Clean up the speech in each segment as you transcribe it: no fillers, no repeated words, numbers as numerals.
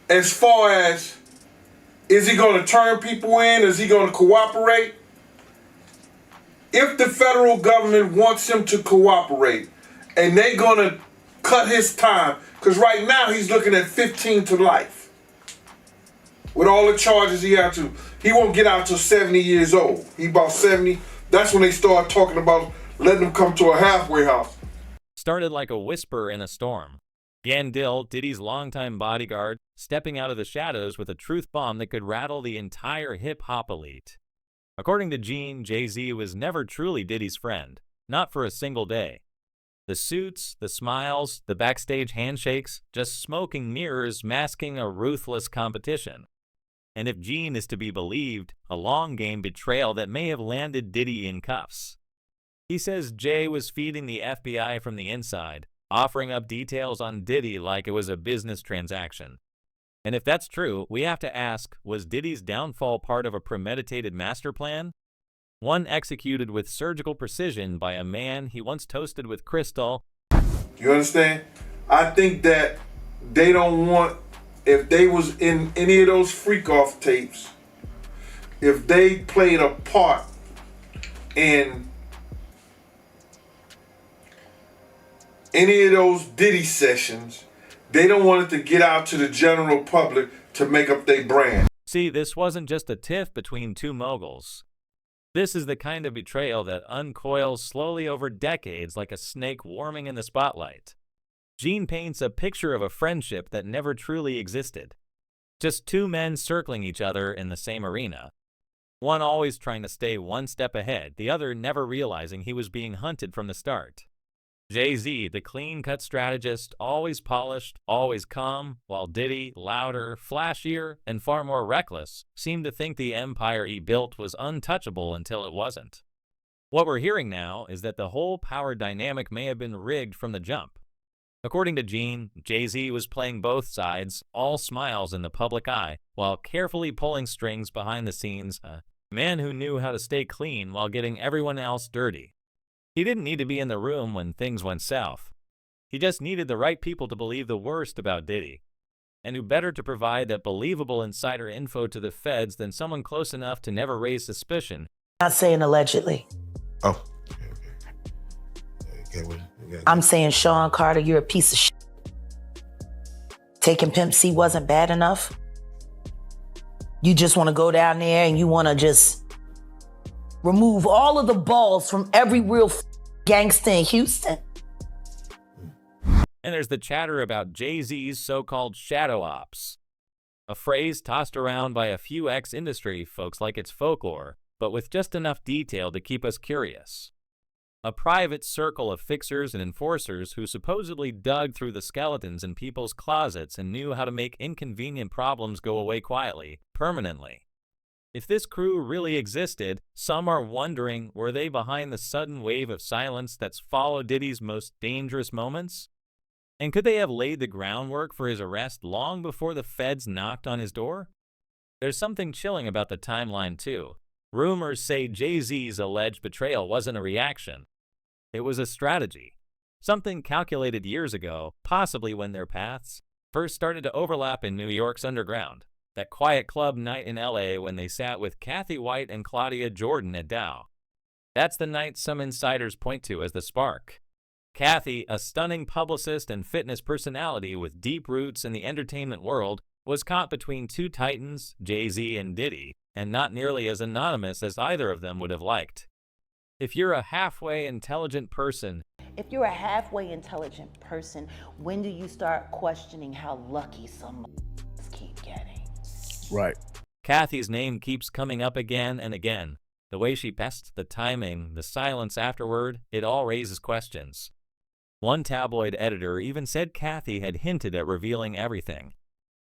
as far as, is he going to turn people in? Is he going to cooperate? If the federal government wants him to cooperate and they're going to cut his time, because right now he's looking at 15 to life with all the charges he had to. He won't get out till 70 years old. He about 70. That's when they start talking about letting him come to a halfway house. Started like a whisper in a storm. Dill, Diddy's longtime bodyguard, stepping out of the shadows with a truth bomb that could rattle the entire hip-hop elite. According to Gene, Jay-Z was never truly Diddy's friend, not for a single day. The suits, the smiles, the backstage handshakes, just smoking mirrors masking a ruthless competition. And if Gene is to be believed, a long-game betrayal that may have landed Diddy in cuffs. He says Jay was feeding the FBI from the inside, offering up details on Diddy like it was a business transaction. And if that's true, we have to ask, was Diddy's downfall part of a premeditated master plan? One executed with surgical precision by a man he once toasted with crystal. You understand? I think that they don't want, if they was in any of those freak-off tapes, if they played a part in any of those Diddy sessions, they don't want it to get out to the general public to make up their brand. See, this wasn't just a tiff between two moguls. This is the kind of betrayal that uncoils slowly over decades like a snake warming in the spotlight. Gene paints a picture of a friendship that never truly existed. Just two men circling each other in the same arena. One always trying to stay one step ahead, the other never realizing he was being hunted from the start. Jay-Z, the clean-cut strategist, always polished, always calm, while Diddy, louder, flashier, and far more reckless, seemed to think the empire he built was untouchable until it wasn't. What we're hearing now is that the whole power dynamic may have been rigged from the jump. According to Gene, Jay-Z was playing both sides, all smiles in the public eye, while carefully pulling strings behind the scenes, a man who knew how to stay clean while getting everyone else dirty. He didn't need to be in the room when things went south. He just needed the right people to believe the worst about Diddy. And who better to provide that believable insider info to the feds than someone close enough to never raise suspicion. Not saying allegedly. Oh, okay. I'm saying, Sean Carter, you're a piece of shit. Taking Pimp C wasn't bad enough. You just want to go down there and you want to just remove all of the balls from every real gangster in Houston. And there's the chatter about Jay-Z's so-called shadow ops. A phrase tossed around by a few ex-industry folks like it's folklore, but with just enough detail to keep us curious. A private circle of fixers and enforcers who supposedly dug through the skeletons in people's closets and knew how to make inconvenient problems go away quietly, permanently. If this crew really existed, some are wondering, were they behind the sudden wave of silence that's followed Diddy's most dangerous moments? And could they have laid the groundwork for his arrest long before the feds knocked on his door? There's something chilling about the timeline too. Rumors say Jay-Z's alleged betrayal wasn't a reaction. It was a strategy. Something calculated years ago, possibly when their paths first started to overlap in New York's underground. That quiet club night in LA when they sat with Kathy White and Claudia Jordan at Dow. That's the night some insiders point to as the spark. Kathy, a stunning publicist and fitness personality with deep roots in the entertainment world, was caught between two titans, Jay-Z and Diddy, and not nearly as anonymous as either of them would have liked. If you're a halfway intelligent person, when do you start questioning how lucky some keep getting? Right. Kathy's name keeps coming up again and again. The way she passed, the timing, the silence afterward, it all raises questions. One tabloid editor even said Kathy had hinted at revealing everything.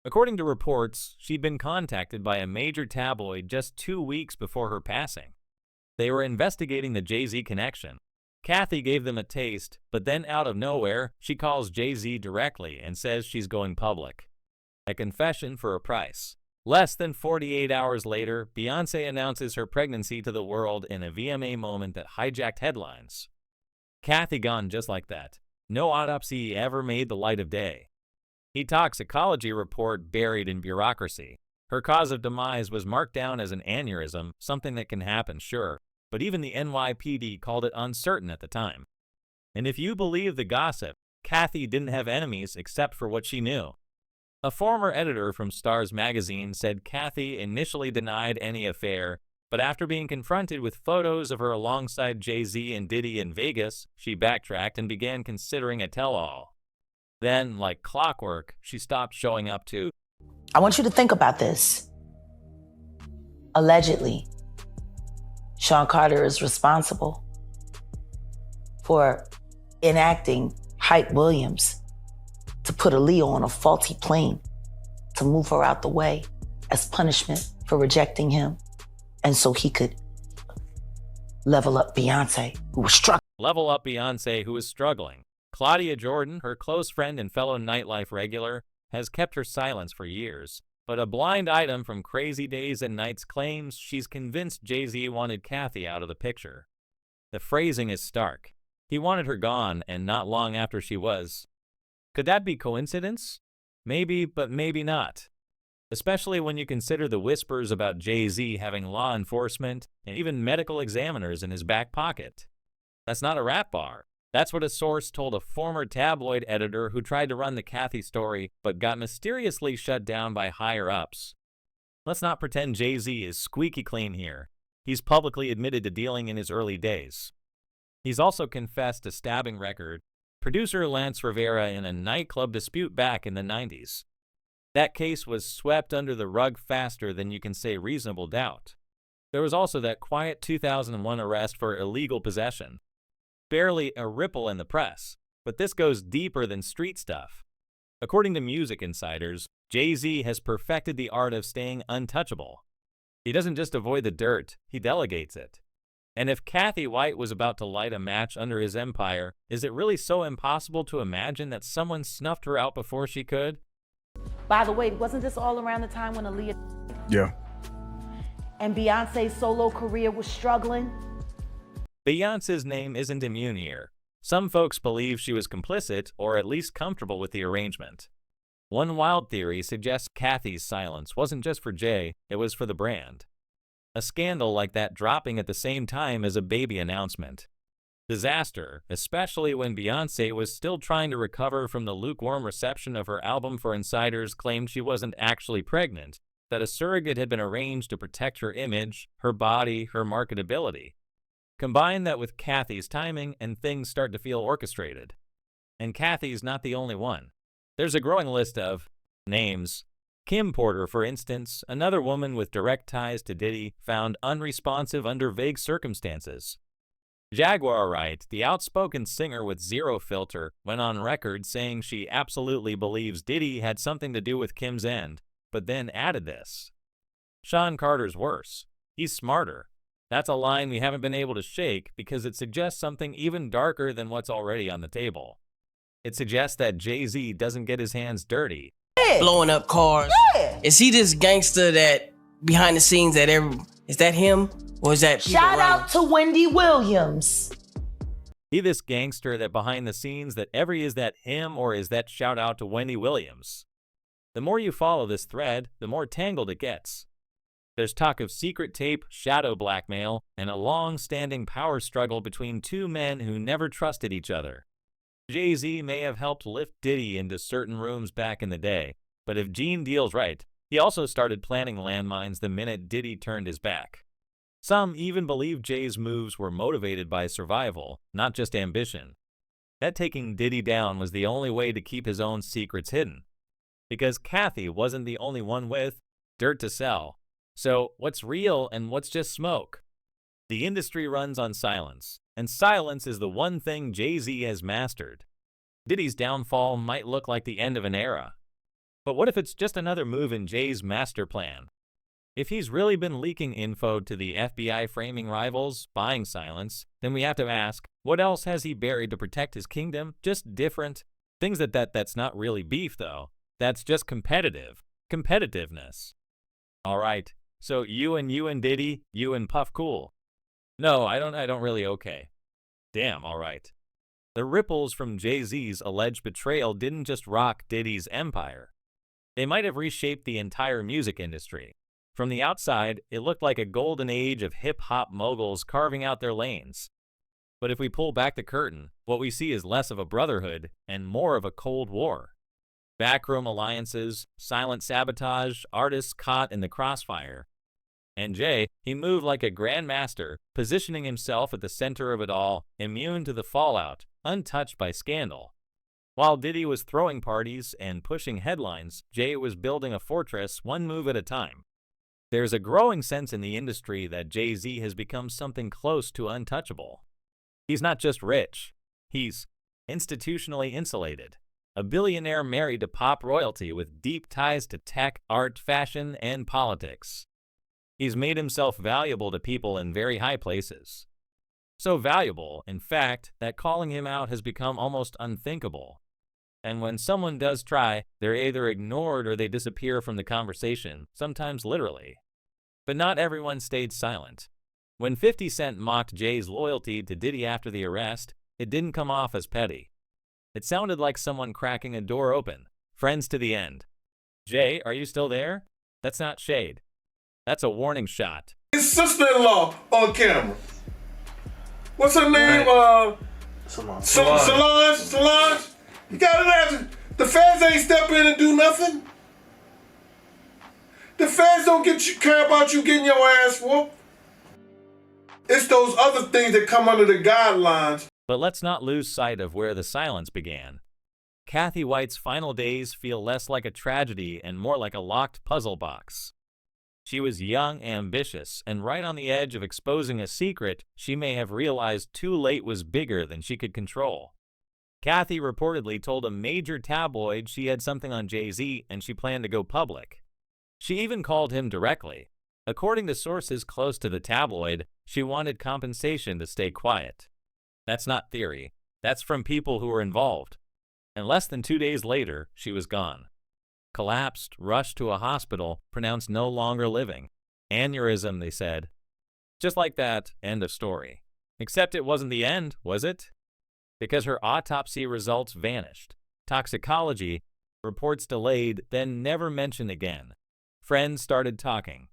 According to reports, she'd been contacted by a major tabloid just 2 weeks before her passing. They were investigating the Jay-Z connection. Kathy gave them a taste, but then out of nowhere, she calls Jay-Z directly and says she's going public. A confession for a price. Less than 48 hours later, Beyoncé announces her pregnancy to the world in a VMA moment that hijacked headlines. Kathy gone just like that. No autopsy ever made the light of day. E-toxicology report buried in bureaucracy. Her cause of demise was marked down as an aneurysm, something that can happen, sure, but even the NYPD called it uncertain at the time. And if you believe the gossip, Kathy didn't have enemies except for what she knew. A former editor from Stars magazine said Kathy initially denied any affair, but after being confronted with photos of her alongside Jay-Z and Diddy in Vegas, she backtracked and began considering a tell-all. Then, like clockwork, she stopped showing up too. I want you to think about this. Allegedly, Sean Carter is responsible for enacting Hype Williams to put Aaliyah on a faulty plane to move her out the way as punishment for rejecting him, and so he could level up Beyonce, who was struggling. Level up Beyonce, who was struggling. Claudia Jordan, her close friend and fellow nightlife regular, has kept her silence for years. But a blind item from Crazy Days and Nights claims she's convinced Jay-Z wanted Kathy out of the picture. The phrasing is stark. He wanted her gone, and not long after she was. Could that be coincidence? Maybe, but maybe not. Especially when you consider the whispers about Jay-Z having law enforcement and even medical examiners in his back pocket. That's not a rap bar. That's what a source told a former tabloid editor who tried to run the Kathy story but got mysteriously shut down by higher-ups. Let's not pretend Jay-Z is squeaky clean here. He's publicly admitted to dealing in his early days. He's also confessed a stabbing record. Producer Lance Rivera in a nightclub dispute back in the 90s. That case was swept under the rug faster than you can say reasonable doubt. There was also that quiet 2001 arrest for illegal possession. Barely a ripple in the press, but this goes deeper than street stuff. According to music insiders, Jay-Z has perfected the art of staying untouchable. He doesn't just avoid the dirt, he delegates it. And if Kathy White was about to light a match under his empire, is it really so impossible to imagine that someone snuffed her out before she could? By the way, wasn't this all around the time when Aaliyah Yeah. and Beyonce's solo career was struggling? Beyonce's name isn't immune here. Some folks believe she was complicit or at least comfortable with the arrangement. One wild theory suggests Kathy's silence wasn't just for Jay, it was for the brand. A scandal like that dropping at the same time as a baby announcement. Disaster, especially when Beyonce was still trying to recover from the lukewarm reception of her album, for insiders claimed she wasn't actually pregnant, that a surrogate had been arranged to protect her image, her body, her marketability. Combine that with Kathy's timing and things start to feel orchestrated. And Kathy's not the only one. There's a growing list of names. Kim Porter, for instance, another woman with direct ties to Diddy, found unresponsive under vague circumstances. Jaguar Wright, the outspoken singer with zero filter, went on record saying she absolutely believes Diddy had something to do with Kim's end, but then added this. Sean Carter's worse. He's smarter. That's a line we haven't been able to shake because it suggests something even darker than what's already on the table. It suggests that Jay-Z doesn't get his hands dirty. Blowing up cars. Yeah. Is he this gangster that behind the scenes that is that him? Or is that people Shout around? out to Wendy Williams. He this gangster that behind the scenes that every is that him, or is that shout out to Wendy Williams? The more you follow this thread, the more tangled it gets. There's talk of secret tape, shadow blackmail, and a long-standing power struggle between two men who never trusted each other. Jay-Z may have helped lift Diddy into certain rooms back in the day, but if Gene Deal's right, he also started planting landmines the minute Diddy turned his back. Some even believe Jay's moves were motivated by survival, not just ambition. That taking Diddy down was the only way to keep his own secrets hidden. Because Kathy wasn't the only one with dirt to sell. So what's real and what's just smoke? The industry runs on silence, and silence is the one thing Jay-Z has mastered. Diddy's downfall might look like the end of an era. But what if it's just another move in Jay's master plan? If he's really been leaking info to the FBI framing rivals, buying silence, then we have to ask, what else has he buried to protect his kingdom? Just different things that's not really beef though. That's just competitiveness. All right. So you and Diddy, you and Puff cool. No, I don't really okay. Damn, all right. The ripples from Jay-Z's alleged betrayal didn't just rock Diddy's empire. They might have reshaped the entire music industry. From the outside, it looked like a golden age of hip-hop moguls carving out their lanes. But if we pull back the curtain, what we see is less of a brotherhood and more of a Cold War. Backroom alliances, silent sabotage, artists caught in the crossfire. And Jay, he moved like a grandmaster, positioning himself at the center of it all, immune to the fallout, untouched by scandal. While Diddy was throwing parties and pushing headlines, Jay was building a fortress one move at a time. There's a growing sense in the industry that Jay-Z has become something close to untouchable. He's not just rich, he's institutionally insulated. A billionaire married to pop royalty with deep ties to tech, art, fashion, and politics. He's made himself valuable to people in very high places. So valuable, in fact, that calling him out has become almost unthinkable. And when someone does try, they're either ignored or they disappear from the conversation, sometimes literally. But not everyone stayed silent. When 50 Cent mocked Jay's loyalty to Diddy after the arrest, it didn't come off as petty. It sounded like someone cracking a door open. Friends to the end. Jay, are you still there? That's not shade. That's a warning shot. His sister-in-law on camera. What's her name? Solange. You gotta imagine, the feds ain't step in and do nothing. The feds don't care about you getting your ass whooped. It's those other things that come under the guidelines. But let's not lose sight of where the silence began. Kathy White's final days feel less like a tragedy and more like a locked puzzle box. She was young, ambitious, and right on the edge of exposing a secret she may have realized too late was bigger than she could control. Kathy reportedly told a major tabloid she had something on Jay-Z and she planned to go public. She even called him directly. According to sources close to the tabloid, she wanted compensation to stay quiet. That's not theory. That's from people who were involved. And less than 2 days later, she was gone. Collapsed, rushed to a hospital, pronounced no longer living. Aneurysm, they said. Just like that, end of story. Except it wasn't the end, was it? Because her autopsy results vanished. Toxicology, reports delayed, then never mentioned again. Friends started talking.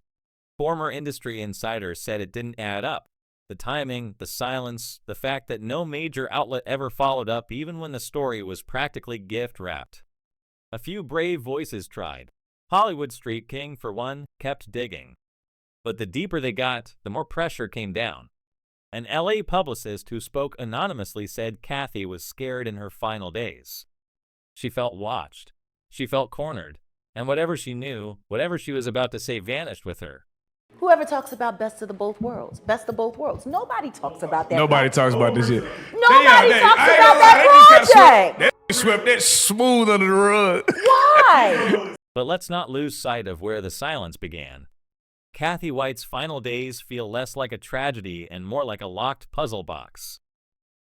Former industry insiders said it didn't add up. The timing, the silence, the fact that no major outlet ever followed up even when the story was practically gift-wrapped. A few brave voices tried. Hollywood Street King, for one, kept digging. But the deeper they got, the more pressure came down. An LA publicist who spoke anonymously said Kathy was scared in her final days. She felt watched. She felt cornered. And whatever she knew, whatever she was about to say vanished with her. Whoever talks about best of both worlds, nobody talks about that. Nobody talks about this shit. Nobody talks about that project. That swept that smooth under the rug. Why? But let's not lose sight of where the silence began. Kathy White's final days feel less like a tragedy and more like a locked puzzle box.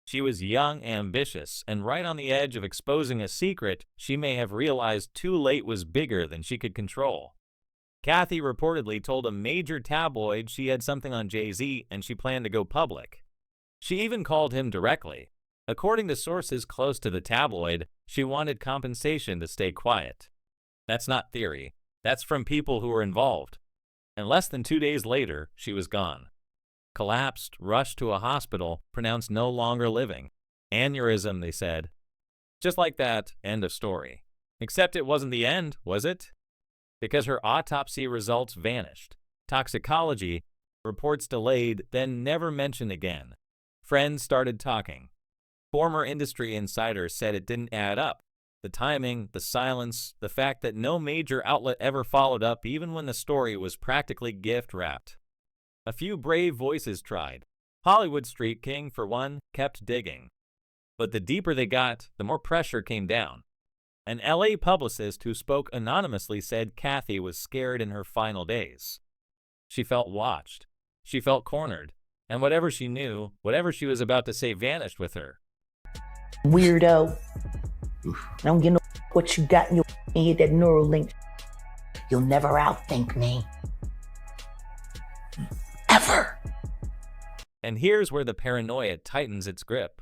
She was young, ambitious, and right on the edge of exposing a secret she may have realized too late was bigger than she could control. Kathy reportedly told a major tabloid she had something on Jay-Z and she planned to go public. She even called him directly. According to sources close to the tabloid, she wanted compensation to stay quiet. That's not theory. That's from people who were involved. And less than 2 days later, she was gone. Collapsed, rushed to a hospital, pronounced no longer living. Aneurysm, they said. Just like that, end of story. Except it wasn't the end, was it? Because her autopsy results vanished. Toxicology, reports delayed, then never mentioned again. Friends started talking. Former industry insiders said it didn't add up. The timing, the silence, the fact that no major outlet ever followed up even when the story was practically gift-wrapped. A few brave voices tried. Hollywood Street King, for one, kept digging. But the deeper they got, the more pressure came down. An LA publicist who spoke anonymously said Kathy was scared in her final days. She felt watched. She felt cornered. And whatever she knew, whatever she was about to say vanished with her. Weirdo. I don't get no what you got in your head, that neural link. You'll never outthink me. Ever. And here's where the paranoia tightens its grip.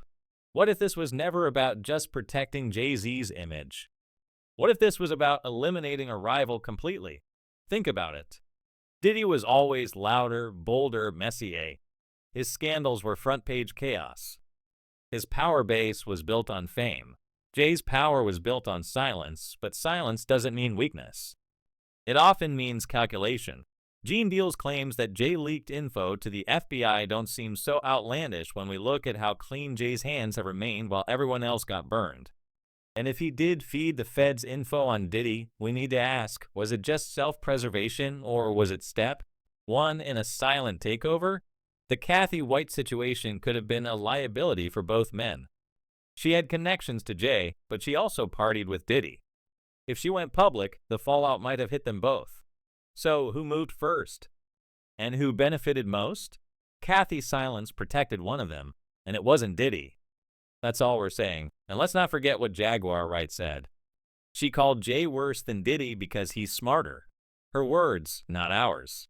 What if this was never about just protecting Jay-Z's image? What if this was about eliminating a rival completely? Think about it. Diddy was always louder, bolder, messier. His scandals were front-page chaos. His power base was built on fame. Jay's power was built on silence, but silence doesn't mean weakness. It often means calculation. Gene Deal's claims that Jay leaked info to the FBI don't seem so outlandish when we look at how clean Jay's hands have remained while everyone else got burned. And if he did feed the feds info on Diddy, we need to ask, was it just self-preservation or was it step one in a silent takeover? The Kathy White situation could have been a liability for both men. She had connections to Jay, but she also partied with Diddy. If she went public, the fallout might have hit them both. So who moved first? And who benefited most? Kathy's silence protected one of them, and it wasn't Diddy. That's all we're saying. And let's not forget what Jaguar Wright said. She called Jay worse than Diddy because he's smarter. Her words, not ours.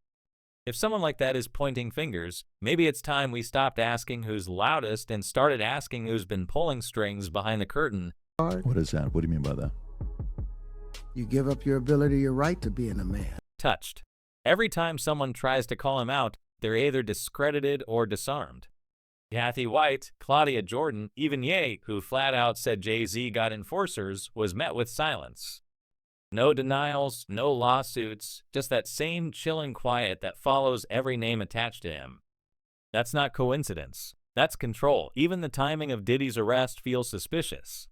If someone like that is pointing fingers, maybe it's time we stopped asking who's loudest and started asking who's been pulling strings behind the curtain. What is that? What do you mean by that? You give up your ability, your right to being a man. Touched. Every time someone tries to call him out, they're either discredited or disarmed. Kathy White, Claudia Jordan, even Ye, who flat out said Jay-Z got enforcers, was met with silence. No denials, no lawsuits, just that same chilling quiet that follows every name attached to him. That's not coincidence. That's control. Even the timing of Diddy's arrest feels suspicious.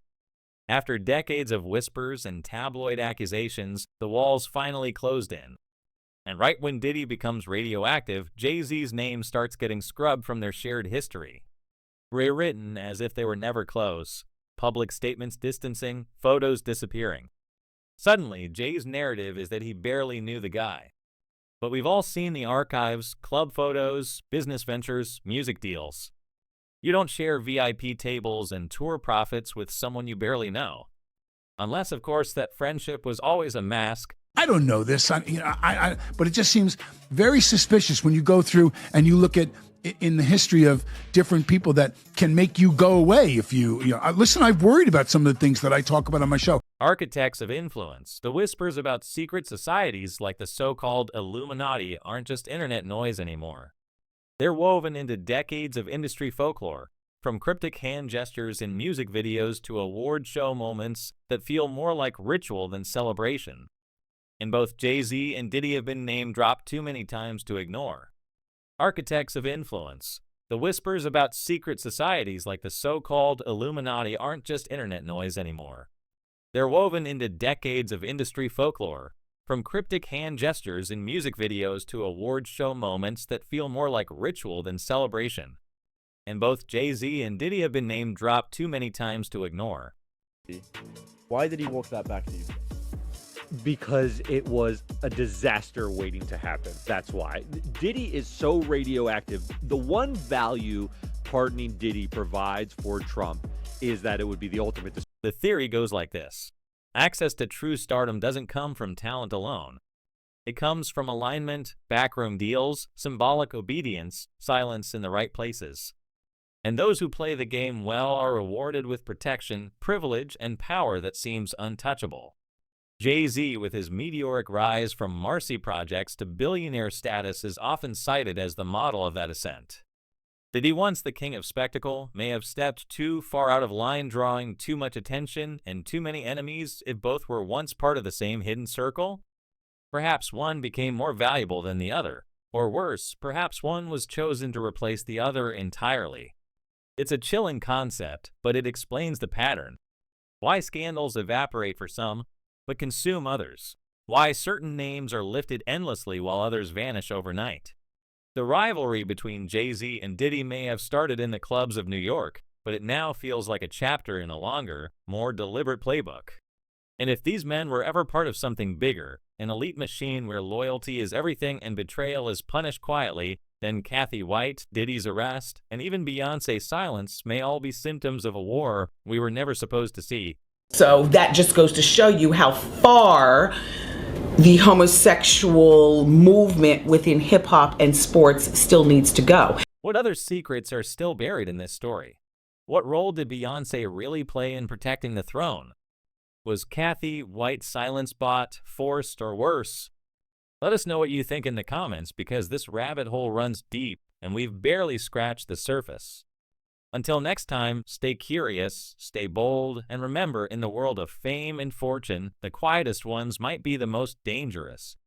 After decades of whispers and tabloid accusations, the walls finally closed in. And right when Diddy becomes radioactive, Jay-Z's name starts getting scrubbed from their shared history. Rewritten as if they were never close. Public statements distancing, photos disappearing. Suddenly, Jay's narrative is that he barely knew the guy. But we've all seen the archives, club photos, business ventures, music deals. You don't share VIP tables and tour profits with someone you barely know. Unless, of course, that friendship was always a mask. I don't know this, but it just seems very suspicious when you go through and you look at in the history of different people that can make you go away if you know. Listen, I've worried about some of the things that I talk about on my show. Architects of influence. The whispers about secret societies like the so-called Illuminati aren't just internet noise anymore. They're woven into decades of industry folklore, from cryptic hand gestures in music videos to award show moments that feel more like ritual than celebration. And both Jay-Z and Diddy have been name-dropped too many times to ignore. Architects of influence. The whispers about secret societies like the so-called Illuminati aren't just internet noise anymore. They're woven into decades of industry folklore, from cryptic hand gestures in music videos to award show moments that feel more like ritual than celebration. And both Jay-Z and Diddy have been name-dropped too many times to ignore. Why did he walk that back to you? Because it was a disaster waiting to happen. That's why. Diddy is so radioactive. The one value pardoning Diddy provides for Trump is that it would be the ultimate. The theory goes like this. Access to true stardom doesn't come from talent alone. It comes from alignment, backroom deals, symbolic obedience, silence in the right places. And those who play the game well are rewarded with protection, privilege, and power that seems untouchable. Jay-Z, with his meteoric rise from Marcy projects to billionaire status, is often cited as the model of that ascent. Diddy, once the king of spectacle, may have stepped too far out of line, drawing too much attention and too many enemies if both were once part of the same hidden circle. Perhaps one became more valuable than the other, or worse, perhaps one was chosen to replace the other entirely. It's a chilling concept, but it explains the pattern. Why scandals evaporate for some, but consume others. Why certain names are lifted endlessly while others vanish overnight. The rivalry between Jay-Z and Diddy may have started in the clubs of New York, but it now feels like a chapter in a longer, more deliberate playbook. And if these men were ever part of something bigger, an elite machine where loyalty is everything and betrayal is punished quietly, then Kathy White, Diddy's arrest, and even Beyonce's silence may all be symptoms of a war we were never supposed to see. So that just goes to show you how far the homosexual movement within hip hop and sports still needs to go. What other secrets are still buried in this story? What role did Beyonce really play in protecting the throne? Was Kathy White silence bot forced or worse? Let us know what you think in the comments because this rabbit hole runs deep and we've barely scratched the surface. Until next time, stay curious, stay bold, and remember, in the world of fame and fortune, the quietest ones might be the most dangerous.